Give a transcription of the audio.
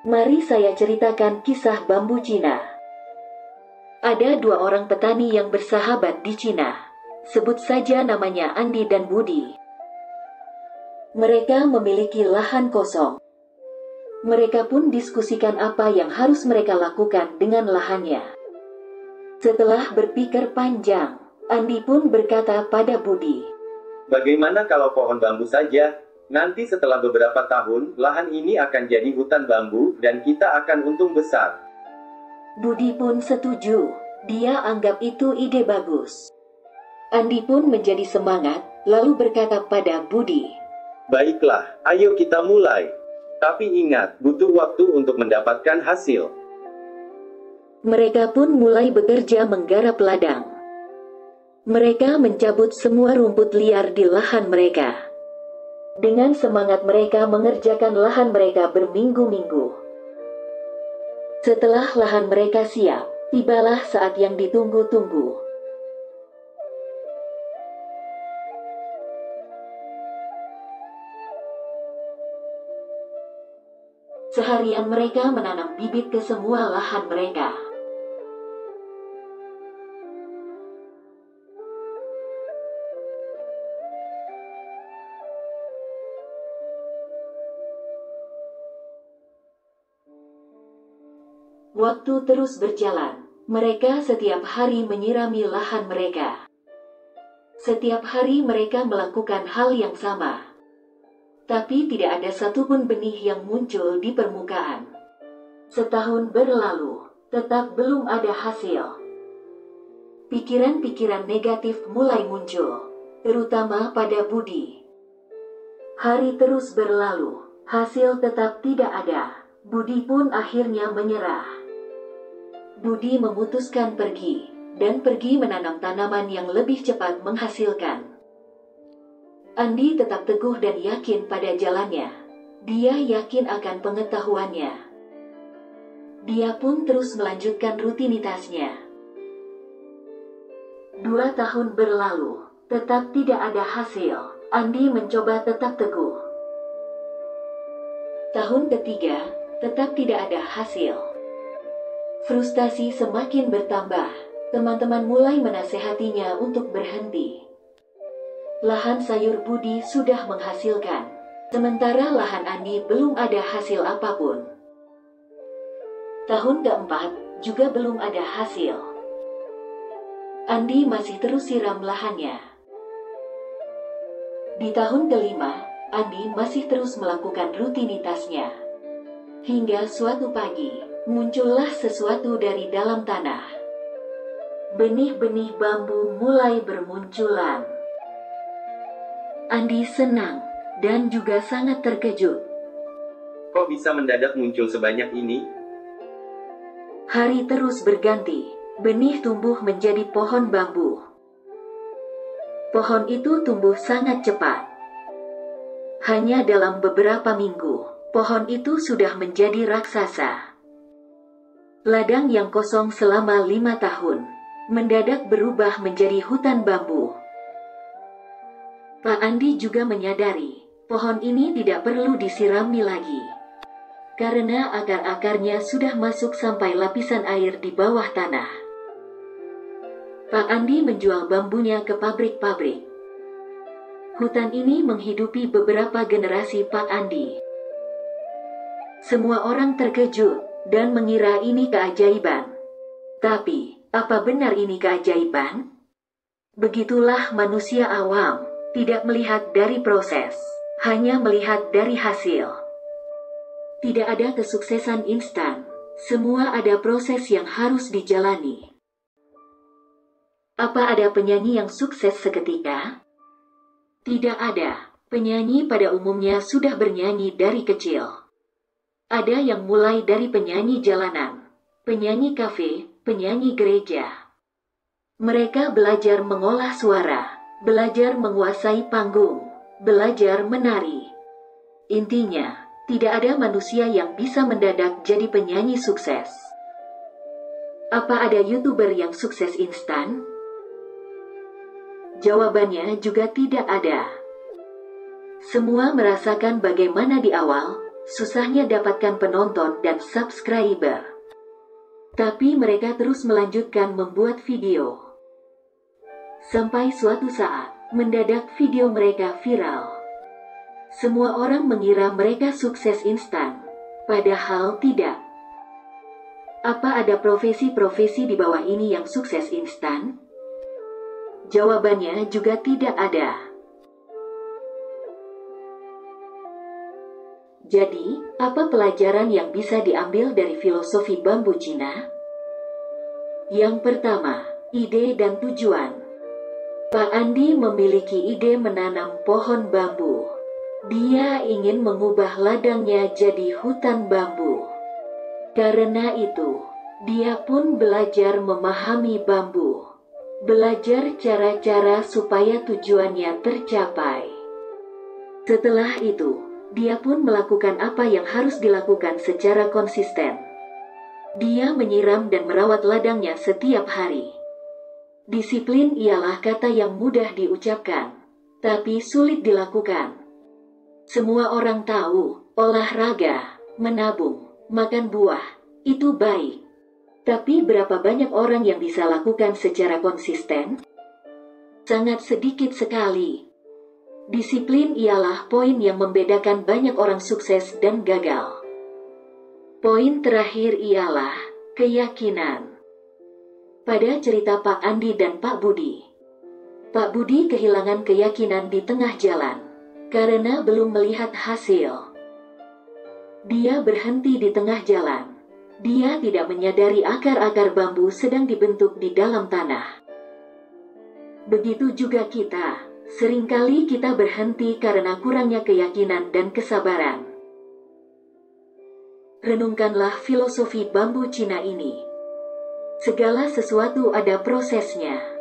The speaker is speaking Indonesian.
Mari saya ceritakan kisah bambu Cina. Ada dua orang petani yang bersahabat di Cina. Sebut saja namanya Andi dan Budi. Mereka memiliki lahan kosong. Mereka pun diskusikan apa yang harus mereka lakukan dengan lahannya. Setelah berpikir panjang, Andi pun berkata pada Budi, "Bagaimana kalau pohon bambu saja? Nanti setelah beberapa tahun, lahan ini akan jadi hutan bambu, dan kita akan untung besar." Budi pun setuju. Dia anggap itu ide bagus. Andi pun menjadi semangat, lalu berkata pada Budi, "Baiklah, ayo kita mulai. Tapi ingat, butuh waktu untuk mendapatkan hasil." Mereka pun mulai bekerja menggarap ladang. Mereka mencabut semua rumput liar di lahan mereka. Dengan semangat mereka mengerjakan lahan mereka berminggu-minggu. Setelah lahan mereka siap, tibalah saat yang ditunggu-tunggu. Seharian mereka menanam bibit ke semua lahan mereka. Waktu terus berjalan. Mereka setiap hari menyirami lahan mereka. Setiap hari mereka melakukan hal yang sama. Tapi tidak ada satupun benih yang muncul di permukaan. Setahun berlalu, tetap belum ada hasil. Pikiran-pikiran negatif mulai muncul, terutama pada Budi. Hari terus berlalu, hasil tetap tidak ada. Budi pun akhirnya menyerah. Budi memutuskan pergi, dan pergi menanam tanaman yang lebih cepat menghasilkan. Andi tetap teguh dan yakin pada jalannya. Dia yakin akan pengetahuannya. Dia pun terus melanjutkan rutinitasnya. 2 tahun berlalu, tetap tidak ada hasil. Andi mencoba tetap teguh. Tahun ketiga, tetap tidak ada hasil. Frustasi semakin bertambah. Teman-teman mulai menasehatinya untuk berhenti. Lahan sayur Budi sudah menghasilkan, sementara lahan Andi belum ada hasil apapun. Tahun keempat, juga belum ada hasil. Andi masih terus siram lahannya. Di tahun kelima, Andi masih terus melakukan rutinitasnya. Hingga suatu pagi, muncullah sesuatu dari dalam tanah. Benih-benih bambu mulai bermunculan. Andi senang dan juga sangat terkejut. Kok bisa mendadak muncul sebanyak ini? Hari terus berganti. Benih tumbuh menjadi pohon bambu. Pohon itu tumbuh sangat cepat. Hanya dalam beberapa minggu, pohon itu sudah menjadi raksasa. Ladang yang kosong selama 5 tahun, mendadak berubah menjadi hutan bambu. Pak Andi juga menyadari, pohon ini tidak perlu disirami lagi. Karena akar-akarnya sudah masuk sampai lapisan air di bawah tanah. Pak Andi menjual bambunya ke pabrik-pabrik. Hutan ini menghidupi beberapa generasi Pak Andi. Semua orang terkejut dan mengira ini keajaiban. Tapi, apa benar ini keajaiban? Begitulah manusia awam, tidak melihat dari proses, hanya melihat dari hasil. Tidak ada kesuksesan instan, semua ada proses yang harus dijalani. Apa ada penyanyi yang sukses seketika? Tidak ada. Penyanyi pada umumnya sudah bernyanyi dari kecil. Ada yang mulai dari penyanyi jalanan, penyanyi kafe, penyanyi gereja. Mereka belajar mengolah suara, belajar menguasai panggung, belajar menari. Intinya, tidak ada manusia yang bisa mendadak jadi penyanyi sukses. Apa ada YouTuber yang sukses instan? Jawabannya juga tidak ada. Semua merasakan bagaimana di awal, susahnya dapatkan penonton dan subscriber. Tapi mereka terus melanjutkan membuat video. Sampai suatu saat, mendadak video mereka viral. Semua orang mengira mereka sukses instan, padahal tidak. Apa ada profesi-profesi di bawah ini yang sukses instan? Jawabannya juga tidak ada. Jadi, apa pelajaran yang bisa diambil dari filosofi bambu Cina? Yang pertama, ide dan tujuan. Pak Andi memiliki ide menanam pohon bambu. Dia ingin mengubah ladangnya jadi hutan bambu. Karena itu, dia pun belajar memahami bambu. Belajar cara-cara supaya tujuannya tercapai. Setelah itu, dia pun melakukan apa yang harus dilakukan secara konsisten. Dia menyiram dan merawat ladangnya setiap hari. Disiplin ialah kata yang mudah diucapkan, tapi sulit dilakukan. Semua orang tahu, olahraga, menabung, makan buah, itu baik. Tapi berapa banyak orang yang bisa lakukan secara konsisten? Sangat sedikit sekali. Disiplin ialah poin yang membedakan banyak orang sukses dan gagal. Poin terakhir ialah keyakinan. Pada cerita Pak Andi dan Pak Budi, Pak Budi kehilangan keyakinan di tengah jalan karena belum melihat hasil. Dia berhenti di tengah jalan. Dia tidak menyadari akar-akar bambu sedang dibentuk di dalam tanah. Begitu juga kita, seringkali kita berhenti karena kurangnya keyakinan dan kesabaran. Renungkanlah filosofi bambu Cina ini. Segala sesuatu ada prosesnya.